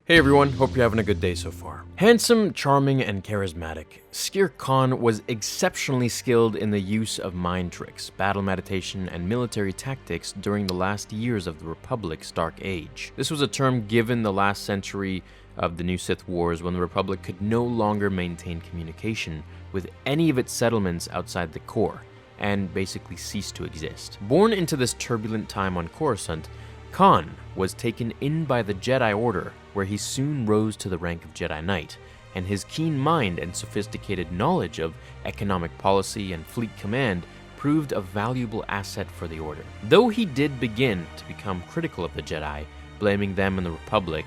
Hey everyone, hope you're having a good day so far. Handsome, charming, and charismatic, Skir Khan was exceptionally skilled in the use of mind tricks, battle meditation, and military tactics during the last years of the Republic's Dark Age. This was a term given the last century of the New Sith Wars when the Republic could no longer maintain communication with any of its settlements outside the core, and basically ceased to exist. Born into this turbulent time on Coruscant, Khan was taken in by the Jedi Order, where he soon rose to the rank of Jedi Knight, and his keen mind and sophisticated knowledge of economic policy and fleet command proved a valuable asset for the Order. Though he did begin to become critical of the Jedi, blaming them and the Republic,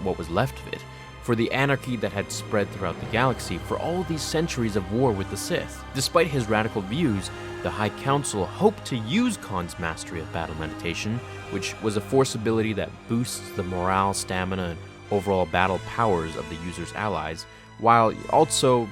what was left of it, for the anarchy that had spread throughout the galaxy for all these centuries of war with the Sith. Despite his radical views, the High Council hoped to use Khan's mastery of battle meditation, which was a force ability that boosts the morale, stamina, and overall battle powers of the user's allies, while also,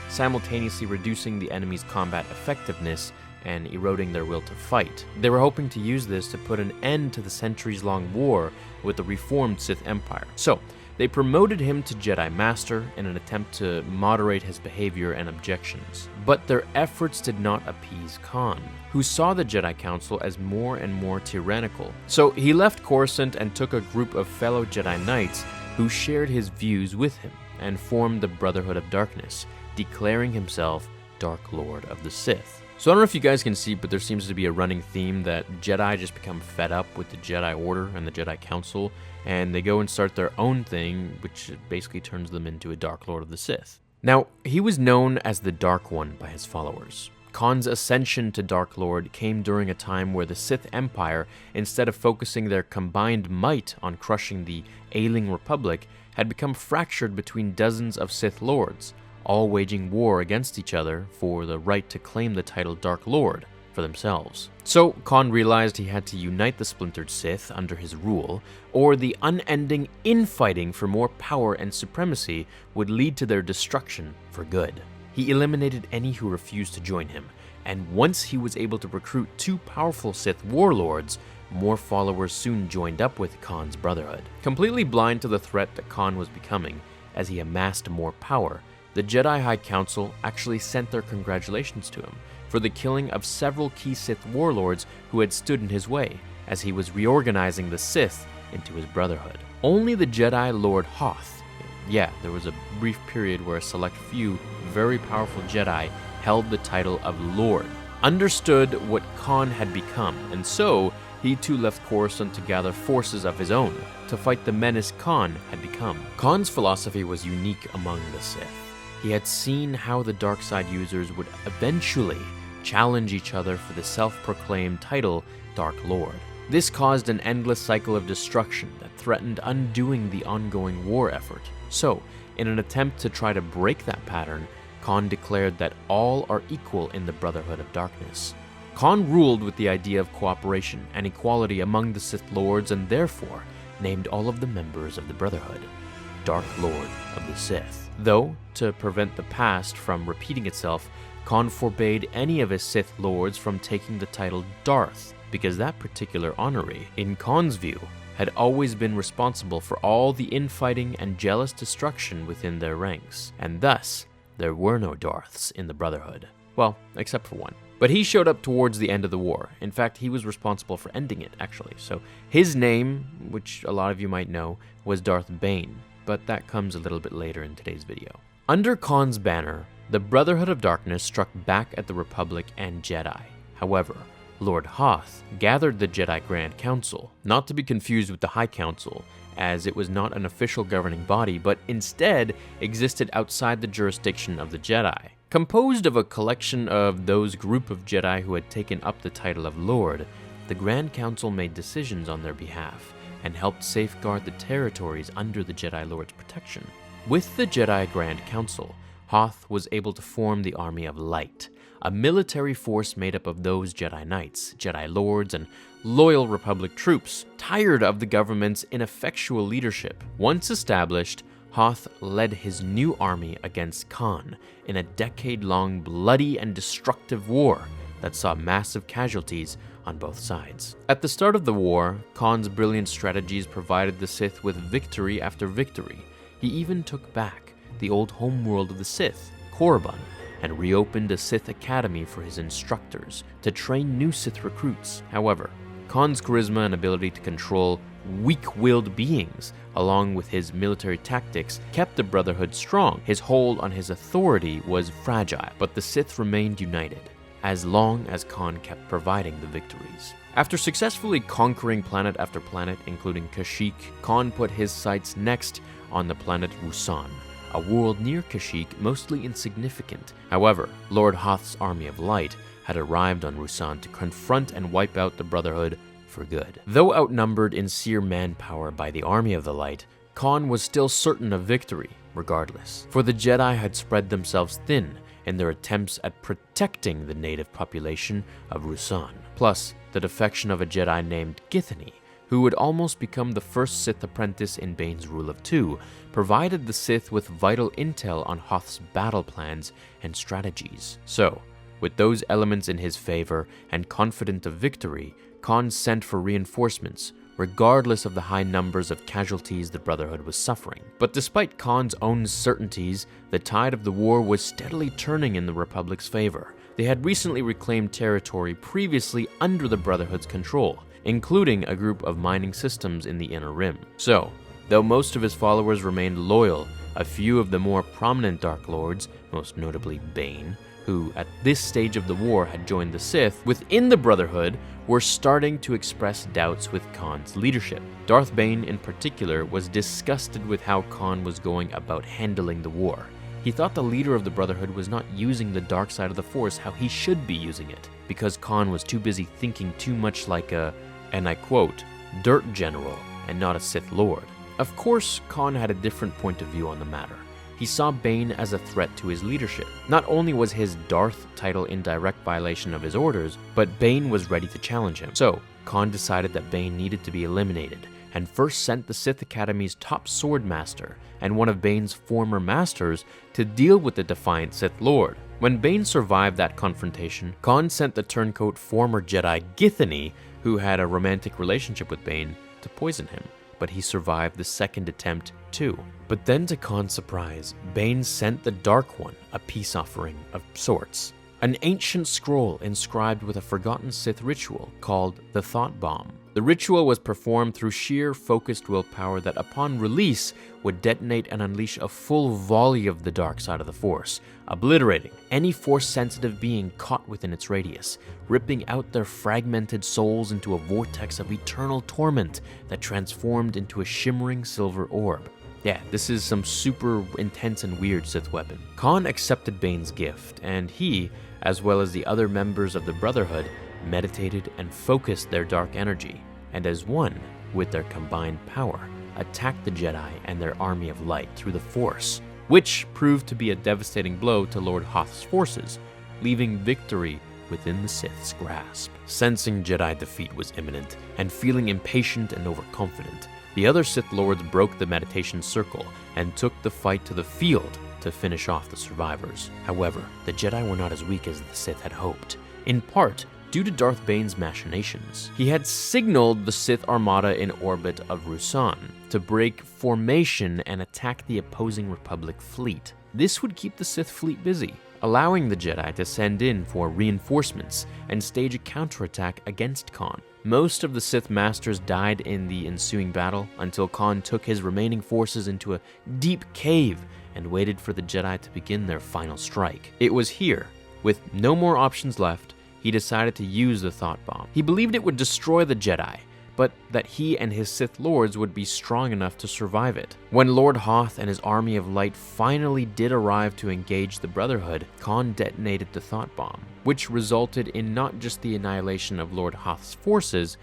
simultaneously reducing the enemy's combat effectiveness and eroding their will to fight. They were hoping to use this to put an end to the centuries-long war with the reformed Sith Empire. So, they promoted him to Jedi Master in an attempt to moderate his behavior and objections. But their efforts did not appease Khan, who saw the Jedi Council as more and more tyrannical. So he left Coruscant and took a group of fellow Jedi Knights who shared his views with him and formed the Brotherhood of Darkness, declaring himself Dark Lord of the Sith. So I don't know if you guys can see, but there seems to be a running theme that Jedi just become fed up with the Jedi Order and the Jedi Council, and they go and start their own thing, which basically turns them into a Dark Lord of the Sith. Now, he was known as the Dark One by his followers. Khan's ascension to Dark Lord came during a time where the Sith Empire, instead of focusing their combined might on crushing the ailing Republic, had become fractured between dozens of Sith Lords, all waging war against each other for the right to claim the title Dark Lord for themselves. So Khan realized he had to unite the splintered Sith under his rule, or the unending infighting for more power and supremacy would lead to their destruction for good. He eliminated any who refused to join him, and once he was able to recruit two powerful Sith warlords, more followers soon joined up with Khan's Brotherhood. Completely blind to the threat that Khan was becoming, as he amassed more power, the Jedi High Council actually sent their congratulations to him for the killing of several key Sith warlords who had stood in his way, as he was reorganizing the Sith into his Brotherhood. Only the Jedi Lord Hoth, there was a brief period where a select few very powerful Jedi held the title of Lord, understood what Khan had become, and so he too left Coruscant to gather forces of his own to fight the menace Khan had become. Khan's philosophy was unique among the Sith. He had seen how the dark side users would eventually challenge each other for the self-proclaimed title Dark Lord. This caused an endless cycle of destruction that threatened undoing the ongoing war effort. So, in an attempt to try to break that pattern, Khan declared that all are equal in the Brotherhood of Darkness. Khan ruled with the idea of cooperation and equality among the Sith Lords, and therefore named all of the members of the Brotherhood Dark Lord of the Sith. Though, to prevent the past from repeating itself, Khan forbade any of his Sith Lords from taking the title Darth, because that particular honoree, in Khan's view, had always been responsible for all the infighting and jealous destruction within their ranks, and thus, there were no Darths in the Brotherhood. Well, except for one. But he showed up towards the end of the war. In fact, he was responsible for ending it, actually. So his name, which a lot of you might know, was Darth Bane, but that comes a little bit later in today's video. Under Khan's banner, the Brotherhood of Darkness struck back at the Republic and Jedi. However, Lord Hoth gathered the Jedi Grand Council, not to be confused with the High Council, as it was not an official governing body, but instead existed outside the jurisdiction of the Jedi. Composed of a collection of those group of Jedi who had taken up the title of Lord, the Grand Council made decisions on their behalf and helped safeguard the territories under the Jedi Lord's protection. With the Jedi Grand Council, Hoth was able to form the Army of Light, a military force made up of those Jedi Knights, Jedi Lords, and loyal Republic troops, tired of the government's ineffectual leadership. Once established, Hoth led his new army against Khan in a decade-long bloody and destructive war, that saw massive casualties on both sides. At the start of the war, Khan's brilliant strategies provided the Sith with victory after victory. He even took back the old homeworld of the Sith, Korriban, and reopened a Sith academy for his instructors to train new Sith recruits. However, Khan's charisma and ability to control weak-willed beings, along with his military tactics, kept the Brotherhood strong. His hold on his authority was fragile, but the Sith remained united, as long as Khan kept providing the victories. After successfully conquering planet after planet, including Kashyyyk, Khan put his sights next on the planet Ruusan, a world near Kashyyyk mostly insignificant. However, Lord Hoth's Army of Light had arrived on Ruusan to confront and wipe out the Brotherhood for good. Though outnumbered in sheer manpower by the Army of the Light, Khan was still certain of victory, regardless, for the Jedi had spread themselves thin in their attempts at protecting the native population of Ruusan. Plus, the defection of a Jedi named Githany, who would almost become the first Sith apprentice in Bane's Rule of Two, provided the Sith with vital intel on Hoth's battle plans and strategies. So, with those elements in his favor and confident of victory, Khan sent for reinforcements, regardless of the high numbers of casualties the Brotherhood was suffering. But despite Khan's own certainties, the tide of the war was steadily turning in the Republic's favor. They had recently reclaimed territory previously under the Brotherhood's control, including a group of mining systems in the Inner Rim. So, though most of his followers remained loyal, a few of the more prominent Dark Lords, most notably Bane, who at this stage of the war had joined the Sith, within the Brotherhood were starting to express doubts with Khan's leadership. Darth Bane in particular was disgusted with how Khan was going about handling the war. He thought the leader of the Brotherhood was not using the dark side of the Force how he should be using it, because Khan was too busy thinking too much like a, and I quote, dirt general and not a Sith Lord. Of course, Khan had a different point of view on the matter. He saw Bane as a threat to his leadership. Not only was his Darth title in direct violation of his orders, but Bane was ready to challenge him. So, Khan decided that Bane needed to be eliminated, and first sent the Sith Academy's top sword master and one of Bane's former masters to deal with the defiant Sith Lord. When Bane survived that confrontation, Khan sent the turncoat former Jedi Githany, who had a romantic relationship with Bane, to poison him, but he survived the second attempt too. But then, to Khan's surprise, Bane sent the Dark One a peace offering of sorts, an ancient scroll inscribed with a forgotten Sith ritual called the Thought Bomb. The ritual was performed through sheer focused willpower that upon release would detonate and unleash a full volley of the dark side of the Force, obliterating any Force-sensitive being caught within its radius, ripping out their fragmented souls into a vortex of eternal torment that transformed into a shimmering silver orb. Yeah, this is some super intense and weird Sith weapon. Khan accepted Bane's gift, and he, as well as the other members of the Brotherhood, meditated and focused their dark energy, and as one, with their combined power, attacked the Jedi and their army of light through the Force, which proved to be a devastating blow to Lord Hoth's forces, leaving victory within the Sith's grasp. Sensing Jedi defeat was imminent, and feeling impatient and overconfident, the other Sith Lords broke the meditation circle and took the fight to the field to finish off the survivors. However, the Jedi were not as weak as the Sith had hoped, in part due to Darth Bane's machinations. He had signaled the Sith armada in orbit of Ruusan to break formation and attack the opposing Republic fleet. This would keep the Sith fleet busy, allowing the Jedi to send in for reinforcements and stage a counterattack against Khan. Most of the Sith Masters died in the ensuing battle until Khan took his remaining forces into a deep cave and waited for the Jedi to begin their final strike. It was here, with no more options left, he decided to use the Thought Bomb. He believed it would destroy the Jedi, but that he and his Sith Lords would be strong enough to survive it. When Lord Hoth and his army of light finally did arrive to engage the Brotherhood, Khan detonated the Thought Bomb, which resulted in not just the annihilation of Lord Hoth's forces,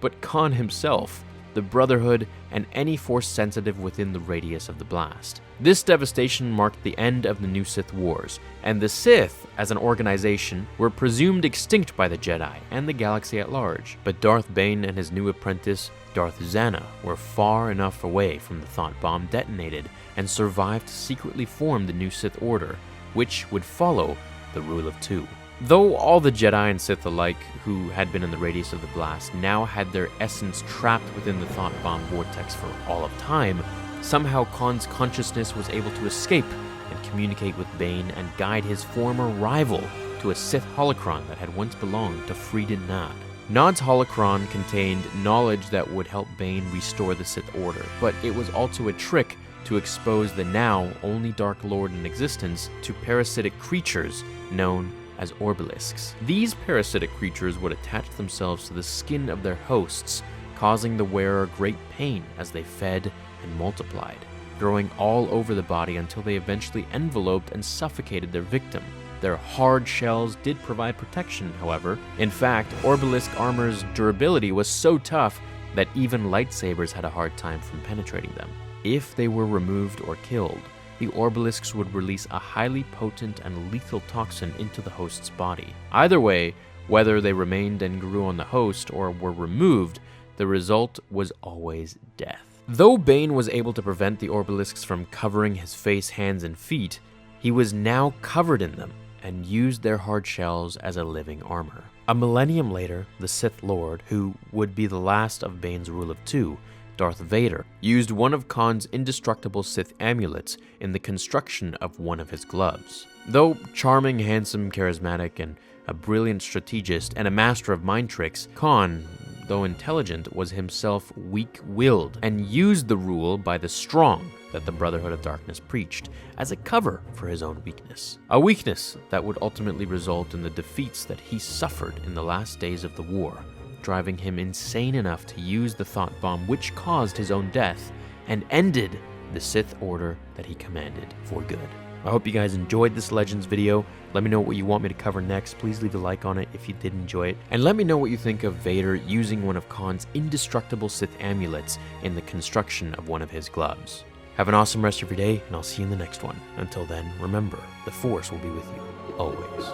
but Khan himself, the Brotherhood, and any Force sensitive within the radius of the blast. This devastation marked the end of the New Sith Wars, and the Sith, as an organization, were presumed extinct by the Jedi and the galaxy at large. But Darth Bane and his new apprentice, Darth Zana, were far enough away from the Thought Bomb detonated and survived to secretly form the New Sith Order, which would follow the Rule of Two. Though all the Jedi and Sith alike who had been in the radius of the blast now had their essence trapped within the thought bomb vortex for all of time, somehow Khan's consciousness was able to escape and communicate with Bane and guide his former rival to a Sith holocron that had once belonged to Freedon Nod. Nod's holocron contained knowledge that would help Bane restore the Sith Order, but it was also a trick to expose the now only Dark Lord in existence to parasitic creatures known as Obelisks. These parasitic creatures would attach themselves to the skin of their hosts, causing the wearer great pain as they fed and multiplied, growing all over the body until they eventually enveloped and suffocated their victim. Their hard shells did provide protection, however. In fact, Obelisk armor's durability was so tough that even lightsabers had a hard time from penetrating them. If they were removed or killed, the Obelisks would release a highly potent and lethal toxin into the host's body. Either way, whether they remained and grew on the host or were removed, the result was always death. Though Bane was able to prevent the Obelisks from covering his face, hands, and feet, he was now covered in them and used their hard shells as a living armor. A millennium later, the Sith Lord, who would be the last of Bane's rule of two, Darth Vader, used one of Khan's indestructible Sith amulets in the construction of one of his gloves. Though charming, handsome, charismatic, and a brilliant strategist and a master of mind tricks, Khan, though intelligent, was himself weak-willed and used the rule by the strong that the Brotherhood of Darkness preached as a cover for his own weakness. A weakness that would ultimately result in the defeats that he suffered in the last days of the war, driving him insane enough to use the thought bomb which caused his own death and ended the Sith Order that he commanded for good. I hope you guys enjoyed this Legends video. Let me know what you want me to cover next. Please leave a like on it if you did enjoy it. And let me know what you think of Vader using one of Khan's indestructible Sith amulets in the construction of one of his gloves. Have an awesome rest of your day, and I'll see you in the next one. Until then, remember, the Force will be with you, always.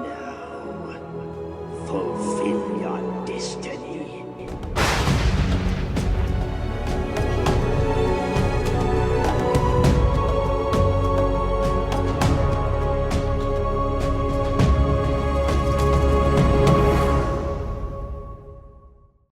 Now, fulfill your destiny.